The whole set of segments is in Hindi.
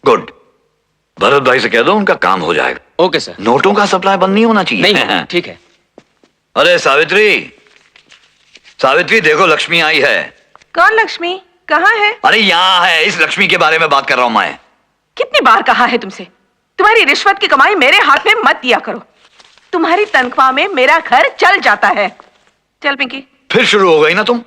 गुड। भरत भाई से कह दो उनका काम हो जाएगा। Okay sir. नोटों का सप्लाई बंद नहीं होना चाहिए। नहीं, ठीक है। अरे सावित्री, सावित्री देखो लक्ष्मी आई है। कौन लक्ष्मी? कहाँ है? अरे यहाँ है, इस लक्ष्मी के बारे में बात कर रहा हूँ मैं। कितनी बार कहा है तुमसे, तुम्हारी रिश्वत की कमाई मेरे हाथ में मत दिया करो। तुम्हारी तनख्वाह में मेरा घर चल जाता है। चल पिंकी। फिर शुरू हो गई ना तुम।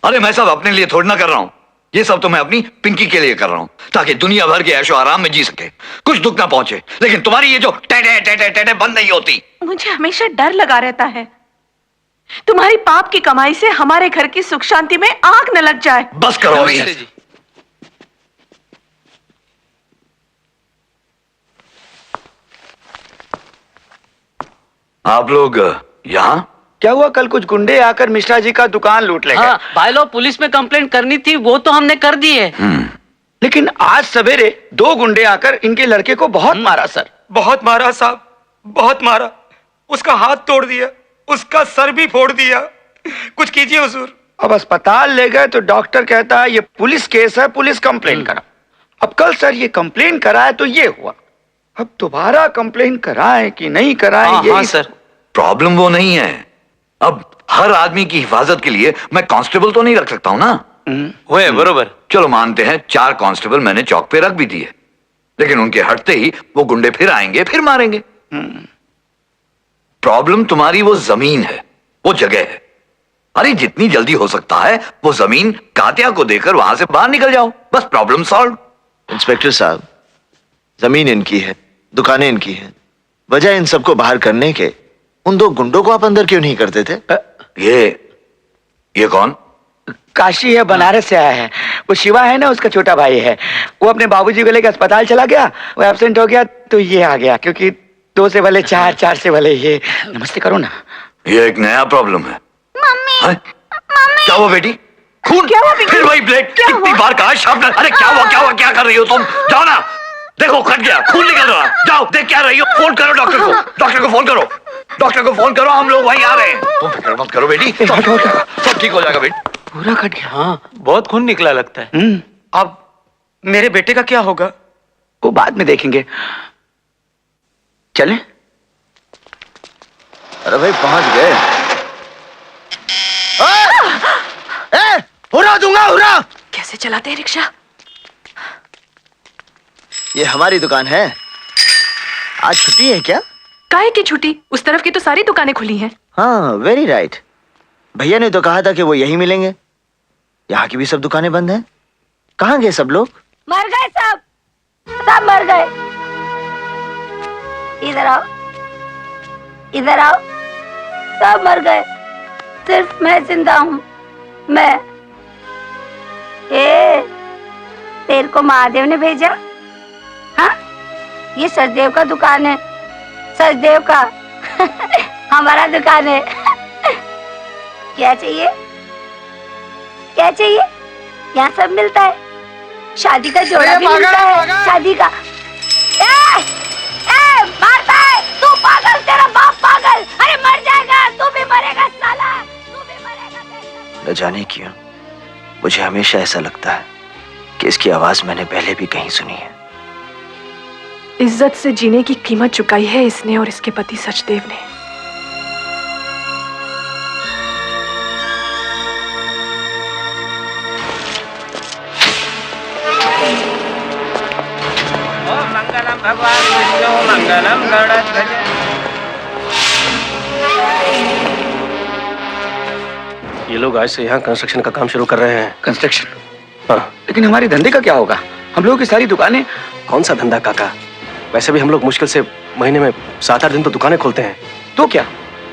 अरे मैं सब अपने लिए थोड़ी ना कर रहा हूँ, ये सब तो मैं अपनी पिंकी के लिए कर रहा हूँ, ताकि दुनिया भर के ऐशो आराम में जी सके, कुछ दुख ना पहुंचे। लेकिन तुम्हारी ये जो टेटे टेटे टेटे बंद नहीं होती। मुझे हमेशा डर लगा रहता है तुम्हारी पाप की कमाई से हमारे घर की सुख शांति में आग न लग जाए। बस करो अभी। आप लोग यहाँ? क्या हुआ? कल कुछ गुंडे आकर मिश्रा जी का दुकान लूट ले गए। हाँ, भाई लोग पुलिस में कंप्लेंट करनी थी, वो तो हमने कर दी है। लेकिन आज सवेरे 2 गुंडे आकर इनके लड़के को बहुत मारा सर। बहुत मारा साहब, बहुत मारा। उसका हाथ तोड़ दिया, उसका सर भी फोड़ दिया। कुछ कीजिए हुजूर। अब अस्पताल ले गए तो डॉक्टर कहता है ये पुलिस केस है, पुलिस कंप्लेन करा। अब कल सर ये कंप्लेन कराए तो ये हुआ, अब दोबारा कंप्लेन कराएं कि नहीं कराएं? हाँ सर। प्रॉब्लम वो नहीं है, अब हर आदमी की हिफाजत के लिए मैं कांस्टेबल तो नहीं रख सकता हूं ना। हुए बरोबर। चलो मानते हैं 4 कांस्टेबल मैंने चौक पे रख भी दिए, लेकिन उनके हटते ही वो गुंडे फिर आएंगे, फिर मारेंगे। प्रॉब्लम तुम्हारी वो जमीन है, वो जगह है। अरे जितनी जल्दी हो सकता है वो जमीन कातिया को देकर वहां से बाहर निकल जाओ, बस प्रॉब्लम सॉल्व। इंस्पेक्टर साहब, जमीन इनकी है, दुकानें इनकी हैं, वजह इन सबको बाहर करने के उन 2 गुंडों को आप अंदर क्यों नहीं करते थे? ये कौन? काशी है, बनारस से आया है। वो शिवा है ना, उसका छोटा भाई है। वो अपने बाबूजी को लेकर अस्पताल चला गया, वो एब्सेंट हो गया तो ये आ गया, क्योंकि 2 से भले 4, 4 से भले ये। नमस्ते करो ना। ये एक नया प्रॉब्लम है। मम्मी, क्या हुआ बेटी? खून? क्या हुआ? फिर वही ब्लेड? कितनी बार कहा शार्पनर? अरे क्या हुआ, क्या हुआ, क्या कर रही हो तुम? जाओ ना, देखो कट गया, खून निकल रहा। जाओ देख क्या रही हो, फोन करो डॉक्टर को, डॉक्टर को फोन करो, डॉक्टर को फोन करो, हम लोग वहीं आ रहे हैं। तुम फिक्र मत करो बेटी, सब ठीक हो जाएगा बेटी। पूरा कट गया। हाँ, बहुत खून निकला लगता है। अब मेरे बेटे का क्या होगा? वो बाद में देखेंगे, चलें? अरे भाई पहुंच गए। हुर्रा दूंगा, हुर्रा। कैसे चलाते हैं रिक्शा? ये हमारी दुकान है। आज छुट्टी है क्या? काहे की छुट्टी? उस तरफ की तो सारी दुकानें खुली हैं। हाँ, वेरी राइट। भैया ने तो कहा था कि वो यहीं मिलेंगे। यहाँ की भी सब दुकानें बंद हैं। कहाँ गए सब लोग? मर गए सब, सब मर गए। इधर आओ, इधर आओ, सब मर गए, सिर्फ मैं जिंदा हूँ। मैं तेरे को महादेव ने भेजा। हाँ, ये सचदेव का दुकान है, सचदेव का हमारा दुकान है। क्या चाहिए, क्या चाहिए? यहाँ सब मिलता है, शादी का जोड़ा भी मिलता है, शादी का। मारता है तू, पागल, तेरा बाप पागल। अरे मर जाएगा, तू भी मरेगा साला, तू भी मरेगा। न जाने क्यों मुझे हमेशा ऐसा लगता है कि इसकी आवाज मैंने पहले भी कहीं सुनी है। इज्जत से जीने की कीमत चुकाई है इसने और इसके पति सचदेव ने। मंगलम भगवान विष्णु मंगलम गरुड़ध्वज। ये लोग आज से यहाँ कंस्ट्रक्शन का काम शुरू कर रहे हैं। कंस्ट्रक्शन? हाँ। लेकिन हमारे धंधे का क्या होगा? हम लोगों की सारी दुकानें। कौन सा धंधा काका? वैसे भी हम लोग मुश्किल से महीने में 7-8 दिन तो दुकानें खोलते हैं। तो क्या,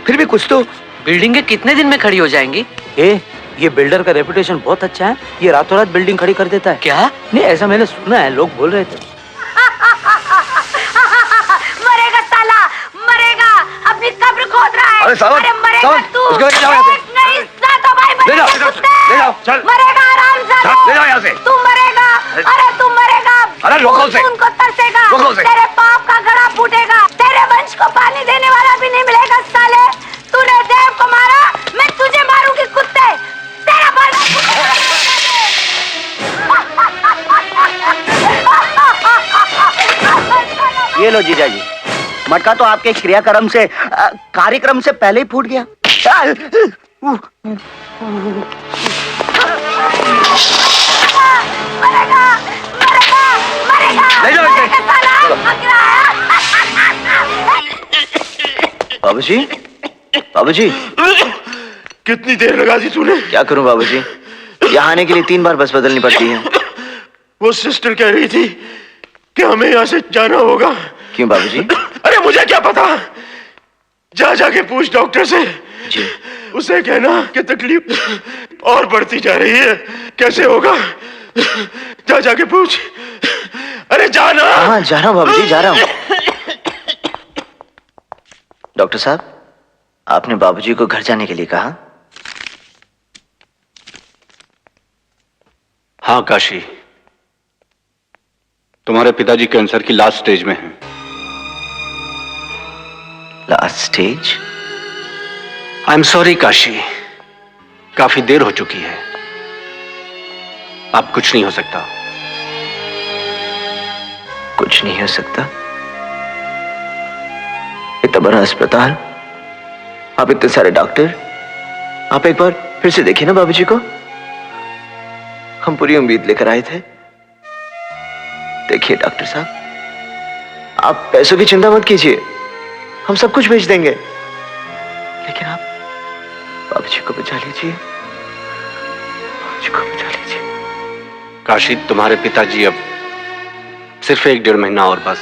फिर भी कुछ तो। बिल्डिंगें कितने दिन में खड़ी हो जाएंगी? ये बिल्डर का रेपुटेशन बहुत अच्छा है, ये रातों रात बिल्डिंग खड़ी कर देता है। क्या? नहीं, ऐसा मैंने सुना है, लोग बोल रहे थे। मरेगा साला, मरेगा, अपनी कब्र खोद रहा है। अरे साहब, अरे मरेगा तू। उसको लेके जाओ यहाँ से। नहीं, सातो भाई ले जाओ, मरेगा, ले जाओ, चल। मरेगा आराम से। ले जाओ यहाँ से। तू मरेगा, अरे तू मरेगा। अरे रोको उसे। उनको तरसेगा, रोको उसे। तेरे पाप का घड़ा फूटेगा, तेरे वंश को पानी देने वाला भी नहीं मिलेगा साले। तूने देव को मारा, मैं तुझे मारूंगी कुत्ते, तेरा बाल ये लो जीजा जी, मटका तो आपके क्रियाक्रम से कार्यक्रम से पहले ही फूट गया। ले जाओ इसे। बाबूजी, बाबूजी, कितनी देर लगा दी तूने? क्या करूं बाबूजी, यहाँ आने के लिए 3 बार बस बदलनी पड़ती है। वो सिस्टर कह रही थी कि हमें यहाँ से जाना होगा। क्यों बाबूजी? अरे मुझे क्या पता, जा जाके पूछ डॉक्टर से। जी। उसे कहना कि तकलीफ और बढ़ती जा रही है, कैसे होगा? जा जाके पूछ। अरे जाना। हाँ जा रहा हूँ बाबूजी, जा रहा हूँ। डॉक्टर साहब, आपने बाबूजी को घर जाने के लिए कहा? हाँ काशी, तुम्हारे पिताजी कैंसर की लास्ट स्टेज में हैं। Last stage? I am sorry Kashi, काफी देर हो चुकी है, अब कुछ नहीं हो सकता। कुछ नहीं हो सकता? इतना बड़ा अस्पताल, आप इतने सारे डॉक्टर, आप एक बार फिर से देखिए ना बाबूजी को। हम पूरी उम्मीद लेकर आए थे। देखिए डॉक्टर साहब, आप पैसों की चिंता मत कीजिए, हम सब कुछ भेज देंगे, लेकिन आप बाबूजी को बचा लीजिए, बाबूजी को बचा लीजिए। काशी, तुम्हारे पिताजी अब सिर्फ 1-1.5 महीना और बस।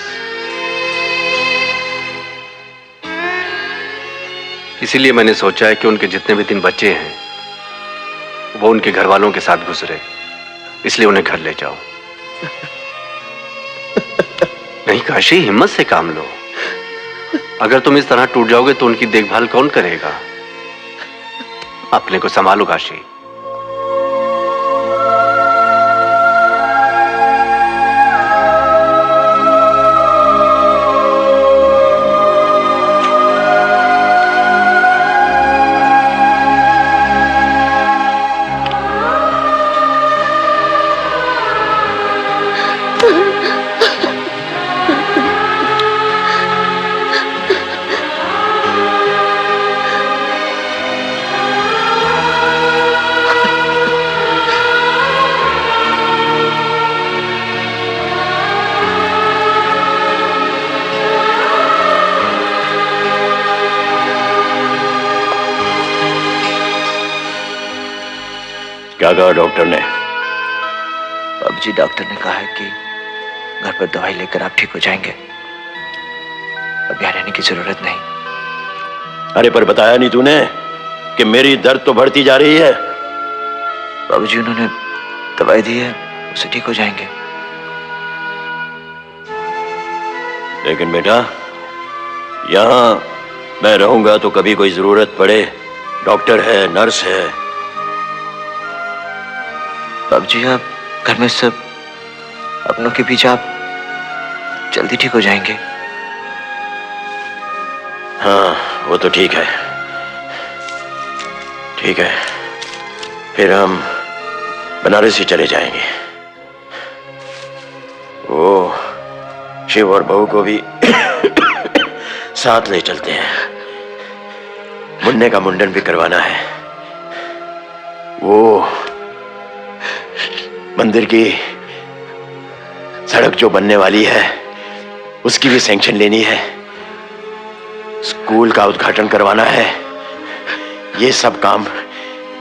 इसीलिए मैंने सोचा है कि उनके जितने भी दिन बचे हैं वो उनके घर वालों के साथ गुजरे, इसलिए उन्हें घर ले जाओ। नहीं काशी, हिम्मत से काम लो। अगर तुम इस तरह टूट जाओगे तो उनकी देखभाल कौन करेगा? अपने को संभालो काशी। क्या कहा डॉक्टर ने? बाबूजी, डॉक्टर ने कहा है कि घर पर दवाई लेकर आप ठीक हो जाएंगे, अब यहाँ रहने की जरूरत नहीं। अरे पर बताया नहीं तूने कि मेरी दर्द तो बढ़ती जा रही है। बाबूजी, उन्होंने दवाई दी है, उससे ठीक हो जाएंगे। लेकिन बेटा, यहाँ मैं रहूंगा तो कभी कोई जरूरत पड़े, डॉक्टर है, नर्स है। बाबूजी, आप घर में सब अपनों के बीच आप जल्दी ठीक हो जाएंगे। हाँ वो तो ठीक है, ठीक है, फिर हम बनारस ही चले जाएंगे। वो शिव और बहू को भी साथ ले चलते हैं, मुन्ने का मुंडन भी करवाना है। वो मंदिर की सड़क जो बनने वाली है उसकी भी सैंक्शन लेनी है, स्कूल का उद्घाटन करवाना है। ये सब काम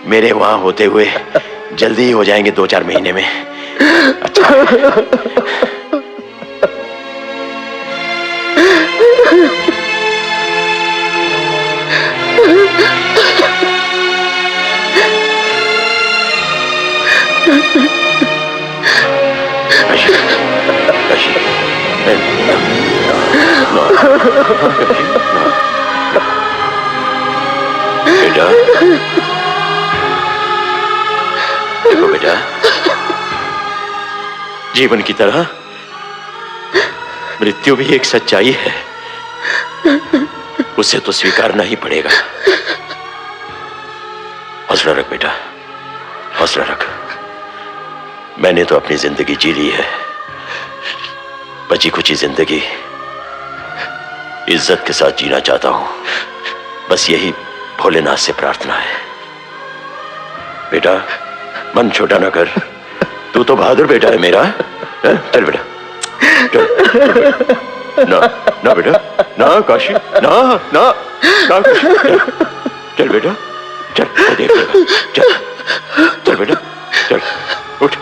मेरे वहां होते हुए जल्दी ही हो जाएंगे, 2-4 महीने में। अच्छा बेटा, देखो बेटा, जीवन की तरह मृत्यु भी एक सच्चाई है, उसे तो स्वीकारना ही पड़ेगा। हौसला रख बेटा, हौसला रख। मैंने तो अपनी जिंदगी जी ली है, बची कुची जिंदगी इज्जत के साथ जीना चाहता हूं। बस यही भोलेनाथ से प्रार्थना है। बेटा मन छोटा ना कर, तू तो बहादुर बेटा है मेरा। चल बेटा, चल। ना ना बेटा, ना काशी, ना ना ना काशी, चल बेटा, चल वो देख लेगा। चल चल बेटा, चल उठ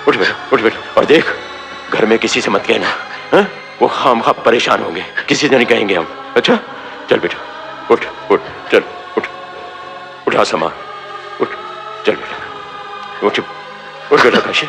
उठ बेटा, उठ बेटा। और देख, घर में किसी से मत कहना, हाँ? वो खामखा परेशान होंगे, किसी से नहीं कहेंगे हम। अच्छा चल बेटा, उठ उठ, चल उठ, उठा सामान, उठ, चल बेटा, उठ उठ बेटा काशी।